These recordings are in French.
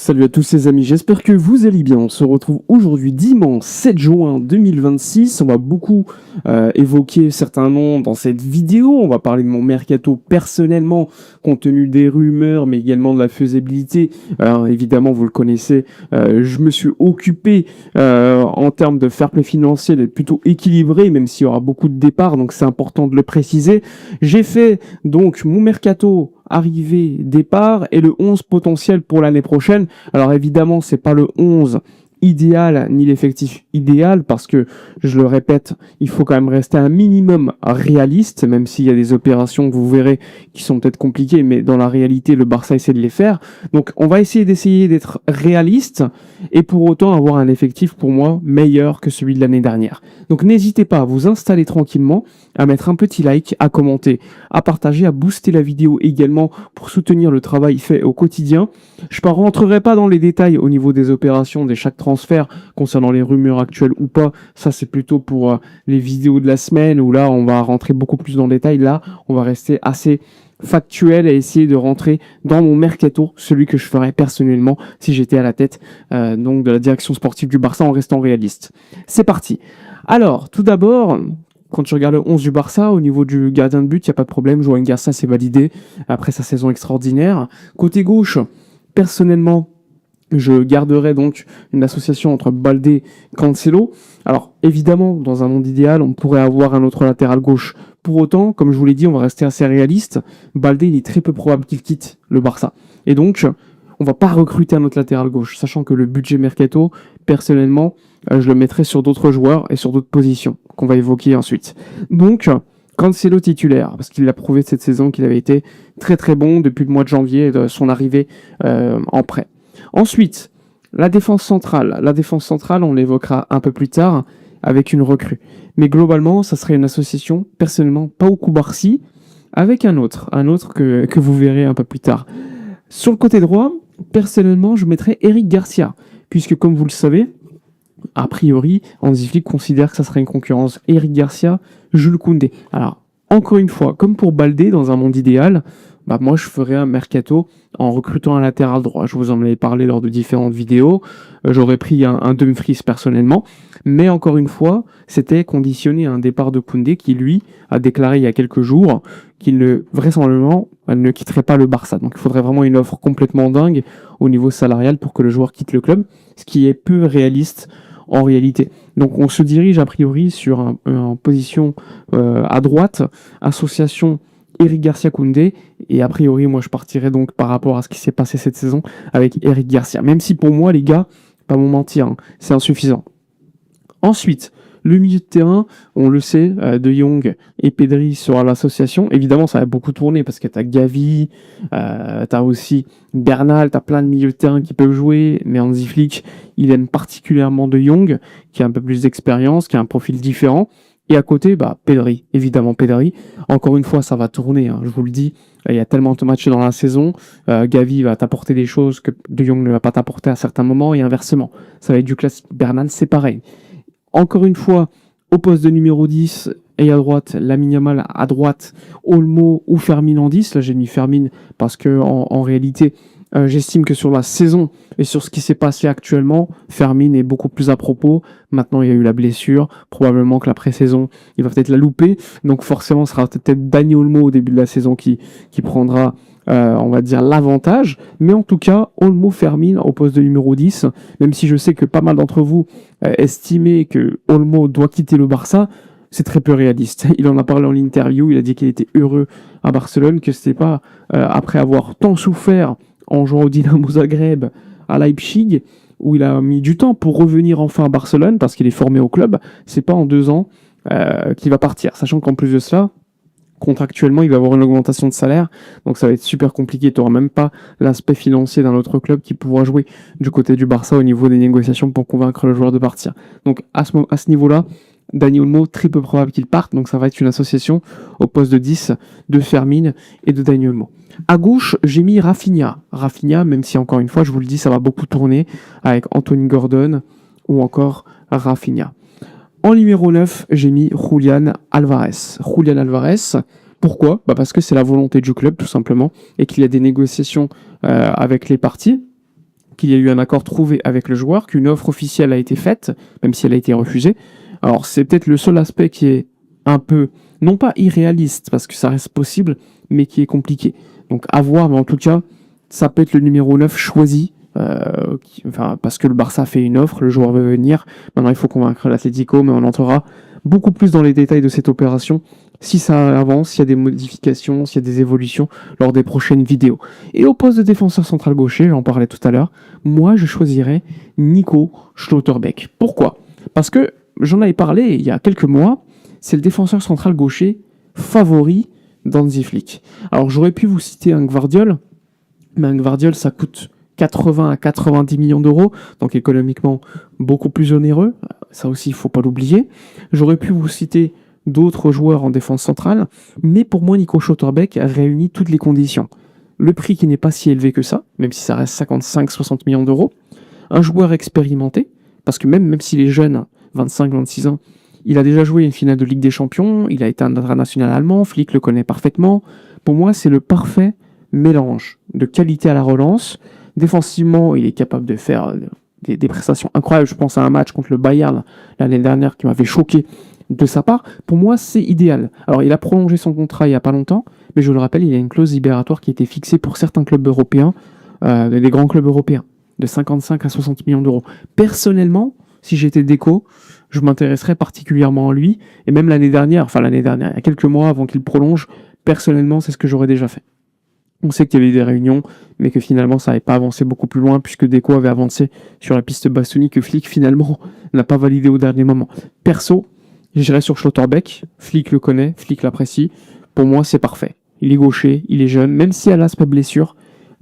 Salut à tous les amis, j'espère que vous allez bien. On se retrouve aujourd'hui dimanche 7 juin 2026. On va beaucoup évoquer certains noms dans cette vidéo. On va parler de mon mercato personnellement, compte tenu des rumeurs, mais également de la faisabilité. Alors évidemment, vous le connaissez, je me suis occupé en termes de fair play financier d'être plutôt équilibré, même s'il y aura beaucoup de départs, donc c'est important de le préciser. J'ai fait donc mon mercato arrivée, départ et le 11 potentiel pour l'année prochaine. Alors évidemment, c'est pas le 11 idéal ni l'effectif idéal parce que, je le répète, il faut quand même rester un minimum réaliste, même s'il y a des opérations que vous verrez qui sont peut-être compliquées, mais dans la réalité, le Barça essaie de les faire. Donc on va essayer d'être réaliste et pour autant avoir un effectif pour moi meilleur que celui de l'année dernière. Donc n'hésitez pas à vous installer tranquillement, à mettre un petit like, à commenter, à partager, à booster la vidéo également pour soutenir le travail fait au quotidien. Je ne rentrerai pas dans les détails au niveau des opérations, de chaque transfert, concernant les rumeurs actuelles ou pas. Ça, c'est plutôt pour les vidéos de la semaine où là, on va rentrer beaucoup plus dans le détail. Là, on va rester assez factuel et essayer de rentrer dans mon mercato, celui que je ferais personnellement si j'étais à la tête donc de la direction sportive du Barça en restant réaliste. C'est parti. Alors, tout d'abord, quand tu regardes le 11 du Barça, au niveau du gardien de but, il n'y a pas de problème. Joao Garcia s'est validé après sa saison extraordinaire. Côté gauche, personnellement, je garderai donc une association entre Balde et Cancelo. Alors, évidemment, dans un monde idéal, on pourrait avoir un autre latéral gauche. Pour autant, comme je vous l'ai dit, on va rester assez réaliste. Balde, il est très peu probable qu'il quitte le Barça. Et donc, on va pas recruter un autre latéral gauche, sachant que le budget mercato, personnellement, je le mettrai sur d'autres joueurs et sur d'autres positions qu'on va évoquer ensuite. Donc, Cancelo titulaire, parce qu'il a prouvé cette saison qu'il avait été très très bon depuis le mois de janvier de son arrivée en prêt. Ensuite, la défense centrale. La défense centrale, on l'évoquera un peu plus tard avec une recrue. Mais globalement, ça serait une association, personnellement, Pau Cubarsí, avec un autre que vous verrez un peu plus tard. Sur le côté droit, personnellement, je mettrais Eric Garcia, puisque comme vous le savez, a priori, Hansi Flick considère que ça serait une concurrence Eric Garcia, Jules Koundé. Alors, encore une fois, comme pour Balde, dans un monde idéal, moi je ferais un mercato en recrutant un latéral droit. Je vous en avais parlé lors de différentes vidéos. J'aurais pris un Dumfries personnellement. Mais encore une fois, c'était conditionné à un départ de Koundé qui, lui, a déclaré il y a quelques jours qu'il vraisemblablement ne quitterait pas le Barça. Donc il faudrait vraiment une offre complètement dingue au niveau salarial pour que le joueur quitte le club, ce qui est peu réaliste en réalité. Donc on se dirige a priori sur une position à droite, association Eric Garcia Koundé, et a priori moi je partirais donc par rapport à ce qui s'est passé cette saison avec Eric Garcia, même si pour moi les gars, pas m'en mentir, c'est insuffisant. Ensuite, le milieu de terrain, on le sait, De Jong et Pedri sera l'association. Évidemment, ça va beaucoup tourner parce que tu as Gavi, tu as aussi Bernal, tu as plein de milieux de terrain qui peuvent jouer. Mais Hansi Flick, il aime particulièrement De Jong, qui a un peu plus d'expérience, qui a un profil différent. Et à côté, Pedri, évidemment Pedri. Encore une fois, ça va tourner, je vous le dis. Il y a tellement de matchs dans la saison. Gavi va t'apporter des choses que De Jong ne va pas t'apporter à certains moments et inversement. Ça va être du classique. Bernal, c'est pareil. Encore une fois, au poste de numéro 10 et à droite, Lamine Yamal à droite, Olmo ou Fermin en 10. Là, j'ai mis Fermin parce que en réalité, j'estime que sur la saison et sur ce qui s'est passé actuellement, Fermin est beaucoup plus à propos. Maintenant, il y a eu la blessure. Probablement que la pré-saison, il va peut-être la louper. Donc forcément, ce sera peut-être Dani Olmo au début de la saison qui prendra on va dire l'avantage, mais en tout cas Olmo Fermin au poste de numéro 10, même si je sais que pas mal d'entre vous estimaient que Olmo doit quitter le Barça, c'est très peu réaliste. Il en a parlé en interview, il a dit qu'il était heureux à Barcelone, que c'était pas après avoir tant souffert en jouant au Dynamo Zagreb à Leipzig, où il a mis du temps pour revenir enfin à Barcelone, parce qu'il est formé au club, c'est pas en 2 ans qu'il va partir, sachant qu'en plus de cela, contractuellement, il va avoir une augmentation de salaire, donc ça va être super compliqué. Tu n'auras même pas l'aspect financier d'un autre club qui pourra jouer du côté du Barça au niveau des négociations pour convaincre le joueur de partir. Donc à ce niveau-là, Dani Olmo, très peu probable qu'il parte, donc ça va être une association au poste de 10 de Fermin et de Dani Olmo. À gauche, j'ai mis Rafinha. Rafinha, même si encore une fois, je vous le dis, ça va beaucoup tourner avec Anthony Gordon ou encore Rafinha. En numéro 9, j'ai mis Julián Álvarez. Julián Álvarez, pourquoi ? Parce que c'est la volonté du club, tout simplement, et qu'il y a des négociations avec les parties. qu'il y a eu un accord trouvé avec le joueur, qu'une offre officielle a été faite, même si elle a été refusée. Alors c'est peut-être le seul aspect qui est un peu, non pas irréaliste, parce que ça reste possible, mais qui est compliqué. Donc à voir, mais en tout cas, ça peut être le numéro 9 choisi, parce que le Barça fait une offre, le joueur veut venir. Maintenant, il faut convaincre l'Atlético, mais on entrera beaucoup plus dans les détails de cette opération si ça avance, s'il y a des modifications, s'il y a des évolutions lors des prochaines vidéos. Et au poste de défenseur central gaucher, j'en parlais tout à l'heure, moi je choisirais Nico Schlotterbeck. Pourquoi ? Parce que j'en avais parlé il y a quelques mois, c'est le défenseur central gaucher favori d'Hansi Flick. Alors j'aurais pu vous citer un Gvardiol, mais un Gvardiol ça coûte 80 à 90 millions d'euros, donc économiquement beaucoup plus onéreux, ça aussi il ne faut pas l'oublier. J'aurais pu vous citer d'autres joueurs en défense centrale, mais pour moi Nico Schlotterbeck réunit toutes les conditions. Le prix qui n'est pas si élevé que ça, même si ça reste 55-60 millions d'euros, un joueur expérimenté, parce que même s'il est jeune, 25-26 ans, il a déjà joué une finale de Ligue des Champions, il a été un international allemand, Flick le connaît parfaitement. Pour moi, c'est le parfait mélange de qualité à la relance. Défensivement, il est capable de faire des prestations incroyables. Je pense à un match contre le Bayern l'année dernière qui m'avait choqué de sa part. Pour moi, c'est idéal. Alors, il a prolongé son contrat il n'y a pas longtemps, mais je le rappelle, il y a une clause libératoire qui a été fixée pour certains clubs européens, des grands clubs européens, de 55 à 60 millions d'euros. Personnellement, si j'étais déco, je m'intéresserais particulièrement à lui. Et même l'année dernière, il y a quelques mois avant qu'il prolonge, personnellement, c'est ce que j'aurais déjà fait. On sait qu'il y avait eu des réunions, mais que finalement, ça n'avait pas avancé beaucoup plus loin, puisque Deco avait avancé sur la piste Bastoni, que Flick, finalement, n'a pas validé au dernier moment. Perso, j'irais sur Schlotterbeck. Flick le connaît, Flick l'apprécie. Pour moi, c'est parfait. Il est gaucher, il est jeune, même si elle a l'aspect blessure,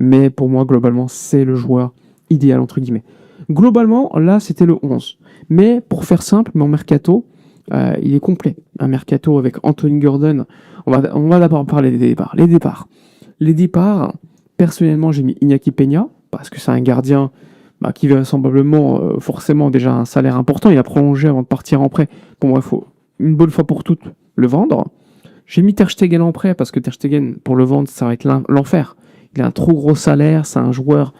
mais pour moi, globalement, c'est le joueur idéal, entre guillemets. Globalement, là, c'était le 11. Mais pour faire simple, mon mercato, il est complet. Un mercato avec Anthony Gordon. On va d'abord parler des départs. Les départs, personnellement, j'ai mis Iñaki Peña, parce que c'est un gardien qui vraisemblablement, forcément, déjà un salaire important. Il a prolongé avant de partir en prêt. Pour moi, il faut une bonne fois pour toutes le vendre. J'ai mis Ter Stegen en prêt, parce que Ter Stegen, pour le vendre, ça va être l'enfer. Il a un trop gros salaire, c'est un joueur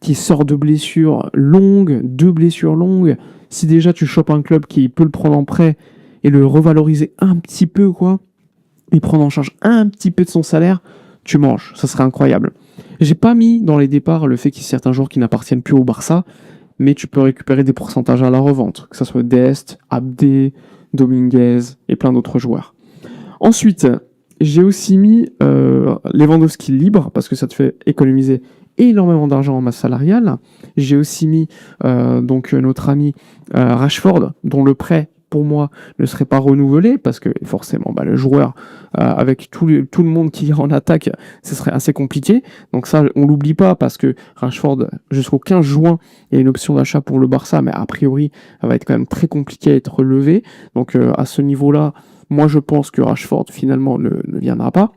qui sort de blessures longues, 2 blessures longues. Si déjà tu chopes un club qui peut le prendre en prêt et le revaloriser un petit peu, et prendre en charge un petit peu de son salaire, tu manges. Ça serait incroyable. J'ai pas mis dans les départs le fait qu'il y ait certains joueurs qui n'appartiennent plus au Barça, mais tu peux récupérer des pourcentages à la revente, que ce soit Dest, Abdé, Dominguez et plein d'autres joueurs. Ensuite, j'ai aussi mis Lewandowski libre, parce que ça te fait économiser énormément d'argent en masse salariale. J'ai aussi mis notre ami Rashford, dont le prêt, pour moi, ne serait pas renouvelé, parce que forcément, le joueur, avec tout le monde qui est en attaque, ce serait assez compliqué. Donc ça, on l'oublie pas, parce que Rashford, jusqu'au 15 juin, il y a une option d'achat pour le Barça, mais a priori, ça va être quand même très compliqué à être relevé. Donc à ce niveau-là, moi je pense que Rashford, finalement, ne viendra pas.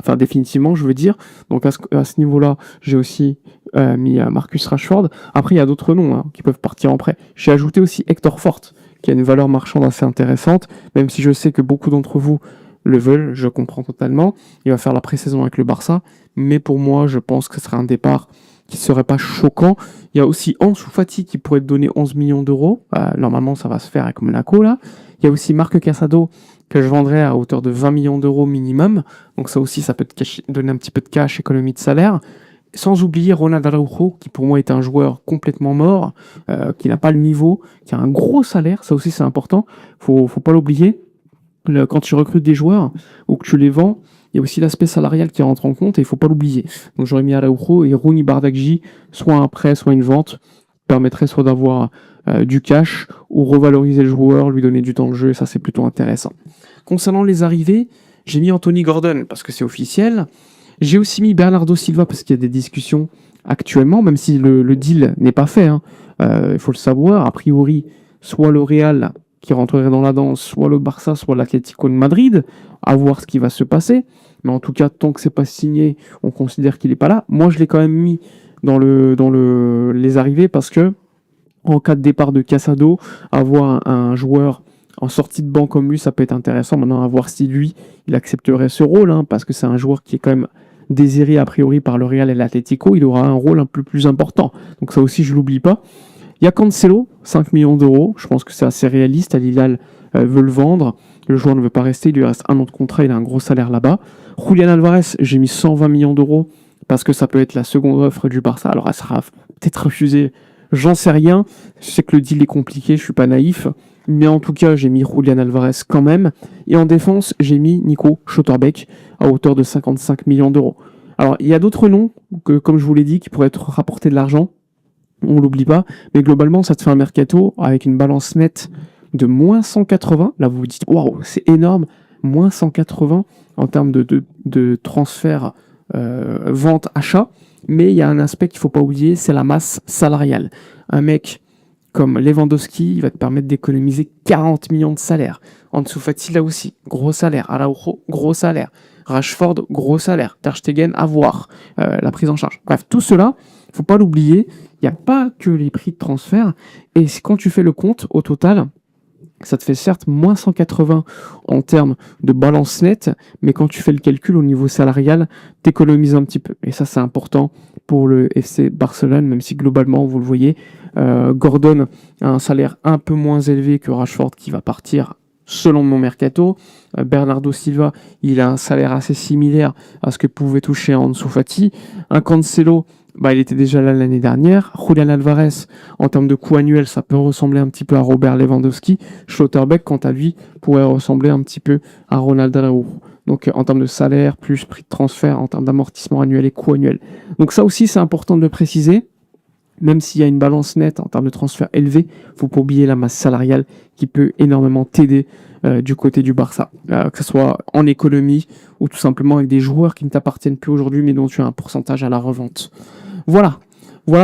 Enfin, définitivement, je veux dire. Donc, à ce niveau-là, j'ai aussi mis Marcus Rashford. Après, il y a d'autres noms qui peuvent partir en prêt. J'ai ajouté aussi Hector Fort, qui a une valeur marchande assez intéressante, même si je sais que beaucoup d'entre vous le veulent, je comprends totalement. Il va faire la pré-saison avec le Barça, mais pour moi, je pense que ce serait un départ qui ne serait pas choquant. Il y a aussi Ansu Fati qui pourrait te donner 11 millions d'euros. Normalement, ça va se faire avec Monaco, là. Il y a aussi Marc Casado, que je vendrais à hauteur de 20 millions d'euros minimum. Donc ça aussi, ça peut te donner un petit peu de cash, économie de salaire. Sans oublier Ronald Araujo, qui pour moi est un joueur complètement mort, qui n'a pas le niveau, qui a un gros salaire. Ça aussi, c'est important. Faut pas l'oublier. Quand tu recrutes des joueurs ou que tu les vends, il y a aussi l'aspect salarial qui rentre en compte et il faut pas l'oublier. Donc j'aurais mis Araujo et Rooney Bardghji, soit un prêt, soit une vente, permettrait soit d'avoir du cash ou revaloriser le joueur, lui donner du temps de jeu, et ça c'est plutôt intéressant. Concernant les arrivées, j'ai mis Anthony Gordon parce que c'est officiel. J'ai aussi mis Bernardo Silva parce qu'il y a des discussions actuellement, même si le deal n'est pas fait. Il faut le savoir. A priori, soit le Real qui rentrerait dans la danse, soit le Barça, soit l'Atlético de Madrid. À voir ce qui va se passer. Mais en tout cas, tant que c'est pas signé, on considère qu'il n'est pas là. Moi, je l'ai quand même mis dans les arrivées parce que en cas de départ de Casado, avoir un joueur en sortie de banc comme lui, ça peut être intéressant. Maintenant, à voir si lui, il accepterait ce rôle, parce que c'est un joueur qui est quand même désiré a priori par le Real et l'Atlético, il aura un rôle un peu plus important. Donc ça aussi, je l'oublie pas. Il y a Cancelo, 5 millions d'euros. Je pense que c'est assez réaliste. Al Hilal veut le vendre. Le joueur ne veut pas rester. Il lui reste un an de contrat. Il a un gros salaire là-bas. Julian Alvarez, j'ai mis 120 millions d'euros parce que ça peut être la seconde offre du Barça. Alors, elle sera peut-être refusée. J'en sais rien. Je sais que le deal est compliqué. Je suis pas naïf. Mais en tout cas, j'ai mis Julian Alvarez quand même. Et en défense, j'ai mis Nico Schlotterbeck à hauteur de 55 millions d'euros. Alors, il y a d'autres noms que, comme je vous l'ai dit, qui pourraient être rapportés de l'argent. On l'oublie pas, mais globalement, ça te fait un mercato avec une balance nette de moins 180. Là, vous vous dites, waouh, c'est énorme, moins 180 en termes de transfert, vente, achat. Mais il y a un aspect qu'il ne faut pas oublier, c'est la masse salariale. Un mec comme Lewandowski, il va te permettre d'économiser 40 millions de salaire. Ansu Fati, là aussi, gros salaire. Araujo, gros salaire. Rashford, gros salaire. Ter Stegen, à voir. La prise en charge. Bref, tout cela, il ne faut pas l'oublier. Il n'y a pas que les prix de transfert. Et quand tu fais le compte, au total, ça te fait certes moins 180 en termes de balance nette, mais quand tu fais le calcul au niveau salarial, t'économises un petit peu. Et ça, c'est important pour le FC Barcelone, même si globalement, vous le voyez, Gordon a un salaire un peu moins élevé que Rashford qui va partir selon mon mercato. Bernardo Silva, il a un salaire assez similaire à ce que pouvait toucher Ansu Fati. Un Cancelo, il était déjà là l'année dernière. Julian Alvarez, en termes de coût annuel, ça peut ressembler un petit peu à Robert Lewandowski. Schlotterbeck, quant à lui, pourrait ressembler un petit peu à Ronald Araujo. Donc en termes de salaire, plus prix de transfert, en termes d'amortissement annuel et coût annuel. Donc ça aussi, c'est important de le préciser. Même s'il y a une balance nette en termes de transfert élevé, il ne faut pas oublier la masse salariale qui peut énormément t'aider du côté du Barça. Que ce soit en économie ou tout simplement avec des joueurs qui ne t'appartiennent plus aujourd'hui mais dont tu as un pourcentage à la revente. Voilà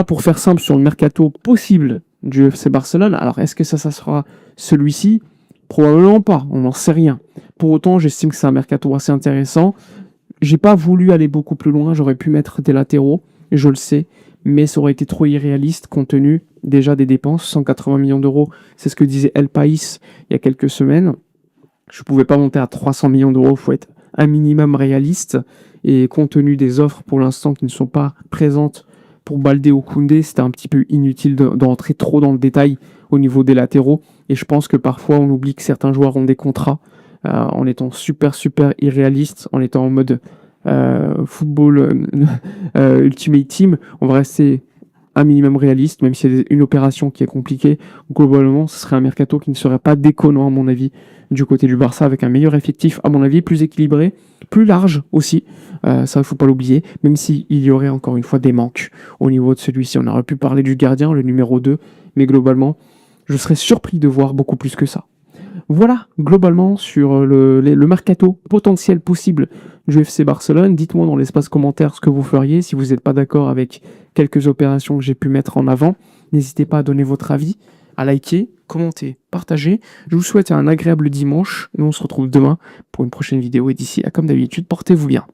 pour faire simple sur le mercato possible du FC Barcelone. Alors est-ce que ça sera celui-ci? Probablement pas, on n'en sait rien. Pour autant, j'estime que c'est un mercato assez intéressant. J'ai pas voulu aller beaucoup plus loin, j'aurais pu mettre des latéraux, je le sais, mais ça aurait été trop irréaliste compte tenu déjà des dépenses. 180 millions d'euros, c'est ce que disait El País il y a quelques semaines. Je ne pouvais pas monter à 300 millions d'euros, il faut être un minimum réaliste. Et compte tenu des offres pour l'instant qui ne sont pas présentes pour Baldé ou Koundé, c'était un petit peu inutile d'entrer trop dans le détail au niveau des latéraux. Et je pense que parfois on oublie que certains joueurs ont des contrats en étant super irréaliste, en étant en mode football Ultimate Team. On va rester un minimum réaliste, même s'il y a une opération qui est compliquée. Globalement, ce serait un mercato qui ne serait pas déconnant, à mon avis, du côté du Barça, avec un meilleur effectif, à mon avis, plus équilibré, plus large aussi. Ça, il ne faut pas l'oublier, même s'il y aurait encore une fois des manques au niveau de celui-ci. On aurait pu parler du gardien, le numéro 2, mais globalement, je serais surpris de voir beaucoup plus que ça. Voilà, globalement, sur le mercato potentiel possible du FC Barcelone. Dites-moi dans l'espace commentaire ce que vous feriez. Si vous n'êtes pas d'accord avec quelques opérations que j'ai pu mettre en avant, n'hésitez pas à donner votre avis, à liker, commenter, partager. Je vous souhaite un agréable dimanche et on se retrouve demain pour une prochaine vidéo. Et d'ici là, comme d'habitude, portez-vous bien.